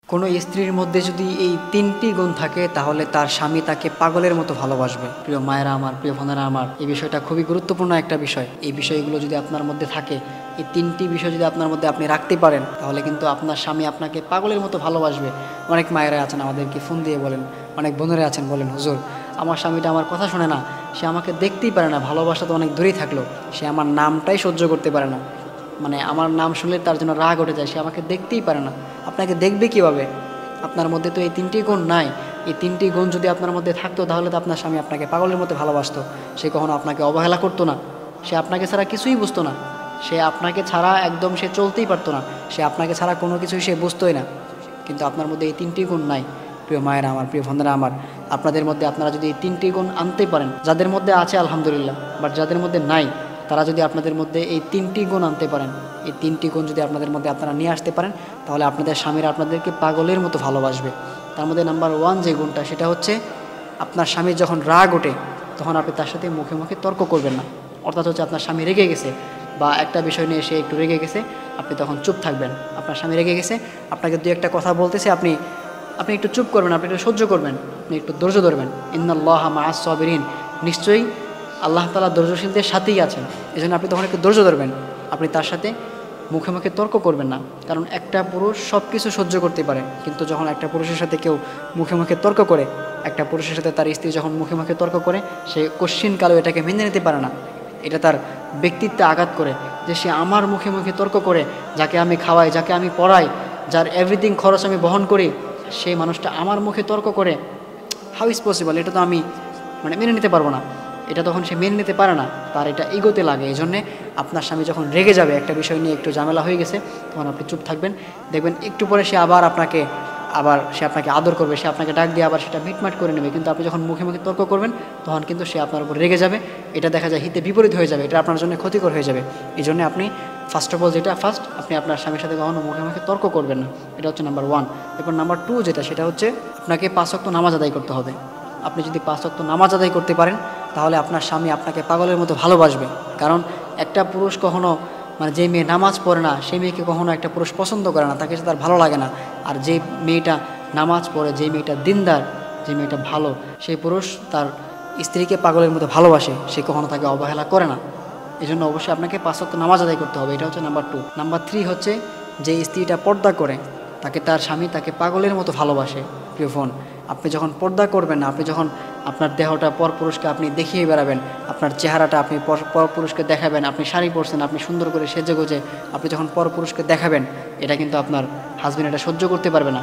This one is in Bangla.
কোনো স্ত্রীর মধ্যে যদি এই ৩টি গুণ থাকে তাহলে তার স্বামী তাকে পাগলের মতো ভালোবাসবে। প্রিয় মায়েরা আমার, প্রিয় বোনেরা আমার, এই বিষয়টা খুবই গুরুত্বপূর্ণ একটা বিষয়। এই বিষয়গুলো যদি আপনার মধ্যে থাকে, এই ৩টি বিষয় যদি আপনার মধ্যে আপনি রাখতে পারেন, তাহলে কিন্তু আপনার স্বামী আপনাকে পাগলের মতো ভালোবাসবে। অনেক মায়েরা আছেন আমাদেরকে ফোন দিয়ে বলেন, অনেক বোনেরা আছেন বলেন, হুজুর আমার স্বামীটা আমার কথা শোনে না, সে আমাকে দেখতেই পারে না, ভালোবাসা তো অনেক দূরেই থাকলো, সে আমার নামটাই সহ্য করতে পারে না, মানে আমার নাম শুনলে তার জন্য রাগ উঠে যায়, সে আমাকে দেখতেই পারে না। আপনাকে দেখবে কীভাবে? আপনার মধ্যে তো এই ৩টি গুণ নাই। এই ৩টি গুণ যদি আপনার মধ্যে থাকতো তাহলে তো আপনার স্বামী আপনাকে পাগলের মতো ভালোবাসতো। সে কখনো আপনাকে অবহেলা করতো না, সে আপনাকে ছাড়া কিছুই বুঝতো না, সে আপনাকে ছাড়া একদম সে চলতেই পারতো না, সে আপনাকে ছাড়া কোনো কিছুই সে বুঝতোই না। কিন্তু আপনার মধ্যে এই ৩টি গুণ নাই। প্রিয় মায়েরা আমার, প্রিয় বোনেরা আমার, আপনাদের মধ্যে আপনারা যদি এই ৩টি গুণ আনতে পারেন, যাদের মধ্যে আছে আলহামদুলিল্লাহ, বাট যাদের মধ্যে নাই তারা যদি আপনাদের মধ্যে এই ৩টি গুণ আনতে পারেন, এই ৩টি গুণ যদি আপনাদের মধ্যে আপনারা নিয়ে আসতে পারেন, তাহলে আপনাদের স্বামীরা আপনাদেরকে পাগলের মতো ভালোবাসবে। তার মধ্যে নাম্বার 1 যে গুণটা, সেটা হচ্ছে আপনার স্বামীর যখন রাগ ওঠে তখন আপনি তার সাথে মুখে মুখে তর্ক করবেন না। অর্থাৎ হচ্ছে আপনার স্বামী রেগে গেছে বা একটা বিষয় নিয়ে সে একটু রেগে গেছে, আপনি তখন চুপ থাকবেন। আপনার স্বামী রেগে গেছে, আপনাকে দু একটা কথা বলতেছে, আপনি একটু চুপ করবেন, আপনি একটু সহ্য করবেন, আপনি একটু ধৈর্য ধরবেন। ইন্নাল্লাহা মাআস সাবিরিন, নিশ্চয়ই আল্লাহ তাআলা ধৈর্যশীলদের সাথেই আছেন। এই জন্য আপনি তখন একটু ধৈর্য ধরবেন, আপনি তার সাথে মুখে মুখে তর্ক করবেন না। কারণ একটা পুরুষ সব কিছু সহ্য করতে পারে, কিন্তু যখন একটা পুরুষের সাথে কেউ মুখে মুখে তর্ক করে, একটা পুরুষের সাথে তার স্ত্রী যখন মুখে মুখে তর্ক করে, সে কশ্চিনকালেও এটাকে মেনে নিতে পারে না। এটা তার ব্যক্তিত্বে আঘাত করে যে সে আমার মুখে মুখে তর্ক করে, যাকে আমি খাওয়াই, যাকে আমি পড়াই, যার এভরিথিং খরচ আমি বহন করি, সেই মানুষটা আমার মুখে তর্ক করে, হাউ ইজ পসিবল? এটা তো আমি মেনে নিতে পারবো না। এটা তখন সে মেনে নিতে পারে না, তার এটা ইগোতে লাগে। এই জন্যে আপনার স্বামী যখন রেগে যাবে, একটা বিষয় নিয়ে একটু ঝামেলা হয়ে গেছে, তখন আপনি চুপ থাকবেন। দেখবেন একটু পরে সে আপনাকে আদর করবে, সে আপনাকে ডাক দিয়ে আবার সেটা মিটমাট করে নেবে। কিন্তু আপনি যখন মুখে মুখে তর্ক করবেন, তখন কিন্তু সে আপনার উপর রেগে যাবে। এটা দেখা যায় হিতে বিপরীত হয়ে যাবে, এটা আপনার জন্য ক্ষতিকর হয়ে যাবে। এই জন্য আপনি ফার্স্ট অফ অল আপনি আপনার স্বামীর সাথে কখনো মুখে মুখে তর্ক করবেন না। এটা হচ্ছে নাম্বার 1। এরপর নাম্বার 2 যেটা, সেটা হচ্ছে আপনাকে 5 ওয়াক্ত নামাজ আদায় করতে হবে। আপনি যদি 5 ওয়াক্ত নামাজ আদায় করতে পারেন, তাহলে আপনার স্বামী আপনাকে পাগলের মতো ভালোবাসবে। কারণ একটা পুরুষ কখনো যে মেয়ে নামাজ পড়ে না, সেই মেয়েকে কখনো একটা পুরুষ পছন্দ করে না, তাকে তার ভালো লাগে না। আর যে মেয়েটা নামাজ পড়ে, যে মেয়েটা দিনদার, যে মেয়েটা ভালো, সেই পুরুষ তার স্ত্রীকে পাগলের মতো ভালোবাসে, সে কখনো তাকে অবহেলা করে না। এই জন্য অবশ্যই আপনাকে 5 ওয়াক্ত নামাজ আদায় করতে হবে। এটা হচ্ছে নাম্বার 2। নাম্বার 3 হচ্ছে যে স্ত্রীটা পর্দা করে, তাকে তার স্বামী তাকে পাগলের মতো ভালোবাসে। প্রিয় বোন, আপনি যখন পর্দা করবেন না, আপনি যখন আপনার দেহটা পরপুরুষকে আপনি দেখিয়ে বেড়াবেন, আপনার চেহারাটা আপনি পরপুরুষকে দেখাবেন, আপনি শাড়ি পরছেন, আপনি সুন্দর করে সেজে গুজে আপনি যখন পরপুরুষকে দেখাবেন, এটা কিন্তু আপনার হাজবেন্ড এটা সহ্য করতে পারবে না।